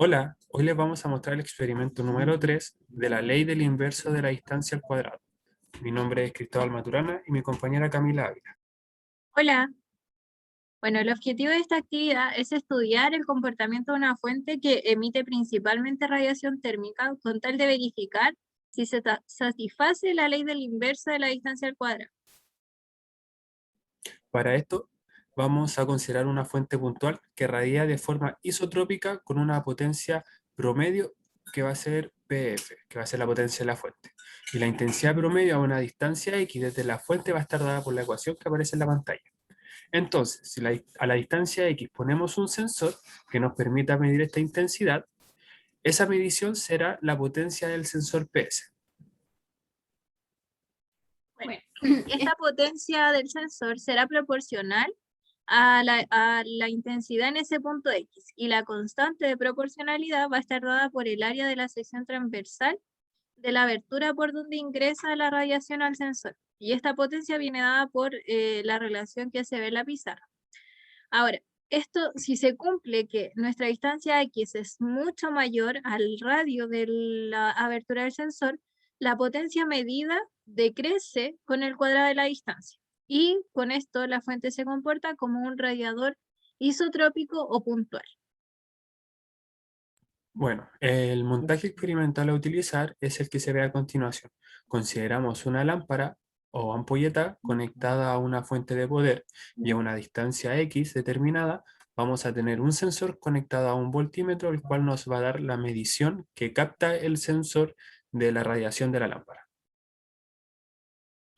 Hola, hoy les vamos a mostrar el experimento número 3 de la ley del inverso de la distancia al cuadrado. Mi nombre es Cristóbal Maturana y mi compañera Camila Ávila. Hola, bueno, el objetivo de esta actividad es estudiar el comportamiento de una fuente que emite principalmente radiación térmica con tal de verificar si se satisface la ley del inverso de la distancia al cuadrado. Para esto, vamos a considerar una fuente puntual que radia de forma isotrópica con una potencia promedio que va a ser PF, que va a ser la potencia de la fuente. Y la intensidad promedio a una distancia X desde la fuente va a estar dada por la ecuación que aparece en la pantalla. Entonces, si a la distancia X ponemos un sensor que nos permita medir esta intensidad, esa medición será la potencia del sensor PS. Bueno, esta potencia del sensor será proporcional a la intensidad en ese punto X, y la constante de proporcionalidad va a estar dada por el área de la sección transversal de la abertura por donde ingresa la radiación al sensor. Y esta potencia viene dada por la relación que se ve en la pizarra. Ahora, esto, si se cumple que nuestra distancia X es mucho mayor al radio de la abertura del sensor, la potencia medida decrece con el cuadrado de la distancia. Y con esto la fuente se comporta como un radiador isotrópico o puntual. Bueno, el montaje experimental a utilizar es el que se ve a continuación. Consideramos una lámpara o ampolleta conectada a una fuente de poder y a una distancia X determinada vamos a tener un sensor conectado a un voltímetro, el cual nos va a dar la medición que capta el sensor de la radiación de la lámpara.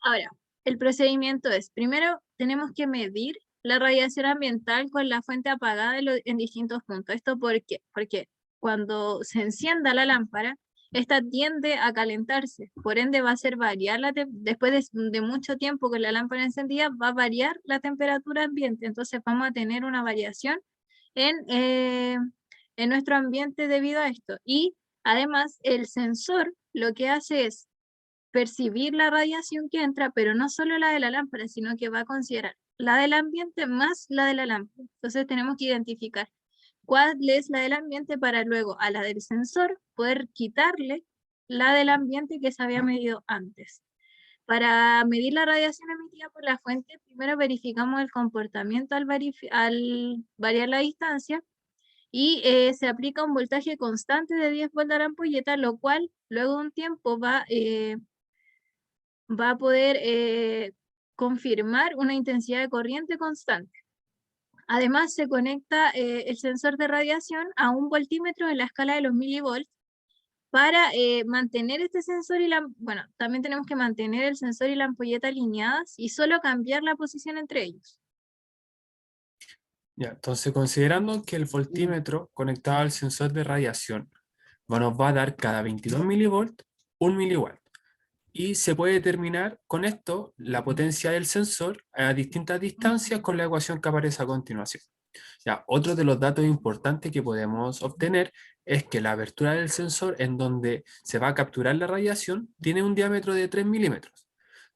Ahora, el procedimiento es, primero tenemos que medir la radiación ambiental con la fuente apagada en distintos puntos. ¿Esto por qué? Porque cuando se encienda la lámpara, esta tiende a calentarse, por ende va a hacer variar, después de mucho tiempo con la lámpara encendida, va a variar la temperatura ambiente, entonces vamos a tener una variación en, eh, en nuestro ambiente debido a esto. Y además el sensor lo que hace es percibir la radiación que entra, pero no solo la de la lámpara, sino que va a considerar la del ambiente más la de la lámpara. Entonces tenemos que identificar cuál es la del ambiente para luego a la del sensor poder quitarle la del ambiente que se había medido antes. Para medir la radiación emitida por la fuente, primero verificamos el comportamiento al variar la distancia, y se aplica un voltaje constante de 10 volts a la ampolleta, lo cual luego de un tiempo va a poder confirmar una intensidad de corriente constante. Además, se conecta el sensor de radiación a un voltímetro en la escala de los milivolts para mantener este sensor bueno, también tenemos que mantener el sensor y la ampolleta alineadas y solo cambiar la posición entre ellos. Ya, entonces, considerando que el voltímetro conectado al sensor de radiación nos va a dar cada 22 milivolts 1 miliwatt. Y se puede determinar con esto la potencia del sensor a distintas distancias con la ecuación que aparece a continuación. Ya, otro de los datos importantes que podemos obtener es que la abertura del sensor en donde se va a capturar la radiación tiene un diámetro de 3 milímetros.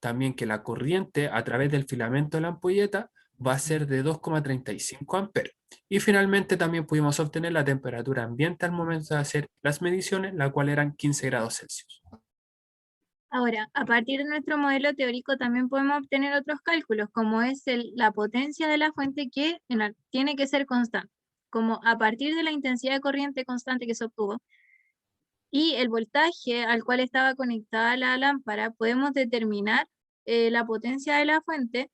También que la corriente a través del filamento de la ampolleta va a ser de 2,35 amperes. Y finalmente también pudimos obtener la temperatura ambiente al momento de hacer las mediciones, la cual eran 15 grados Celsius. Ahora, a partir de nuestro modelo teórico también podemos obtener otros cálculos, como es la potencia de la fuente que tiene que ser constante, como a partir de la intensidad de corriente constante que se obtuvo y el voltaje al cual estaba conectada la lámpara, podemos determinar la potencia de la fuente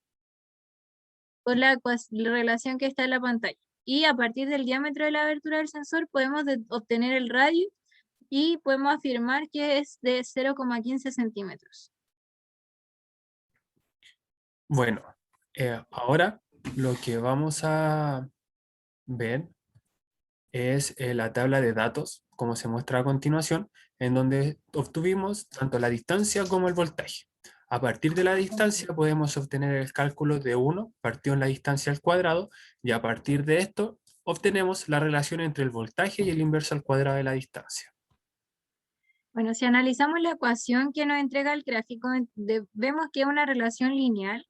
por la relación que está en la pantalla. Y a partir del diámetro de la abertura del sensor podemos obtener el radio y podemos afirmar que es de 0,15 centímetros. Bueno, ahora lo que vamos a ver es la tabla de datos, como se muestra a continuación, en donde obtuvimos tanto la distancia como el voltaje. A partir de la distancia podemos obtener el cálculo de 1 partido en la distancia al cuadrado, y a partir de esto obtenemos la relación entre el voltaje y el inverso al cuadrado de la distancia. Bueno, si analizamos la ecuación que nos entrega el gráfico, vemos que es una relación lineal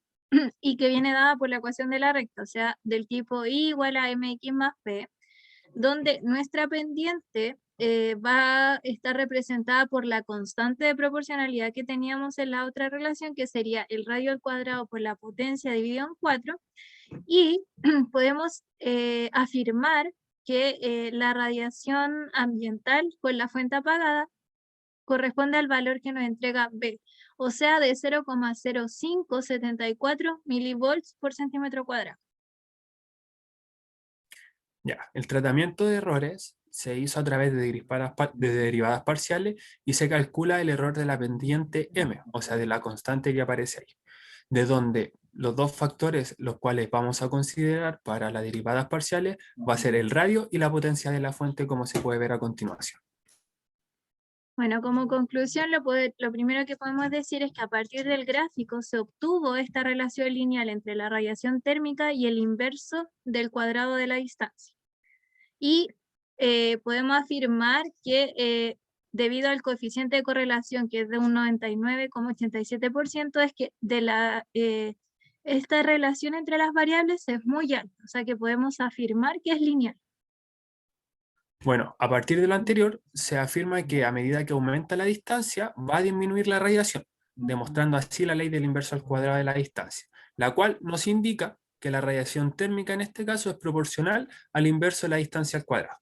y que viene dada por la ecuación de la recta, o sea, del tipo y igual a mx más b, donde nuestra pendiente va a estar representada por la constante de proporcionalidad que teníamos en la otra relación, que sería el radio al cuadrado por la potencia dividido en 4, y podemos afirmar que la radiación ambiental con la fuente apagada corresponde al valor que nos entrega B, o sea, de 0,0574 milivolts por centímetro cuadrado. Ya, el tratamiento de errores se hizo a través de derivadas parciales y se calcula el error de la pendiente m, o sea, de la constante que aparece ahí, de donde los dos factores los cuales vamos a considerar para las derivadas parciales va a ser el radio y la potencia de la fuente, como se puede ver a continuación. Bueno, como conclusión, lo primero que podemos decir es que a partir del gráfico se obtuvo esta relación lineal entre la radiación térmica y el inverso del cuadrado de la distancia. Y podemos afirmar que debido al coeficiente de correlación, que es de un 99,87%, es que esta relación entre las variables es muy alta, o sea que podemos afirmar que es lineal. Bueno, a partir de lo anterior, se afirma que a medida que aumenta la distancia, va a disminuir la radiación, demostrando así la ley del inverso al cuadrado de la distancia, la cual nos indica que la radiación térmica en este caso es proporcional al inverso de la distancia al cuadrado.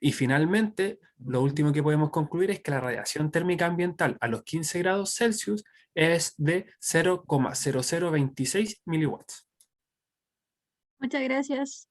Y finalmente, lo último que podemos concluir es que la radiación térmica ambiental a los 15 grados Celsius es de 0,0026 miliwatts. Muchas gracias.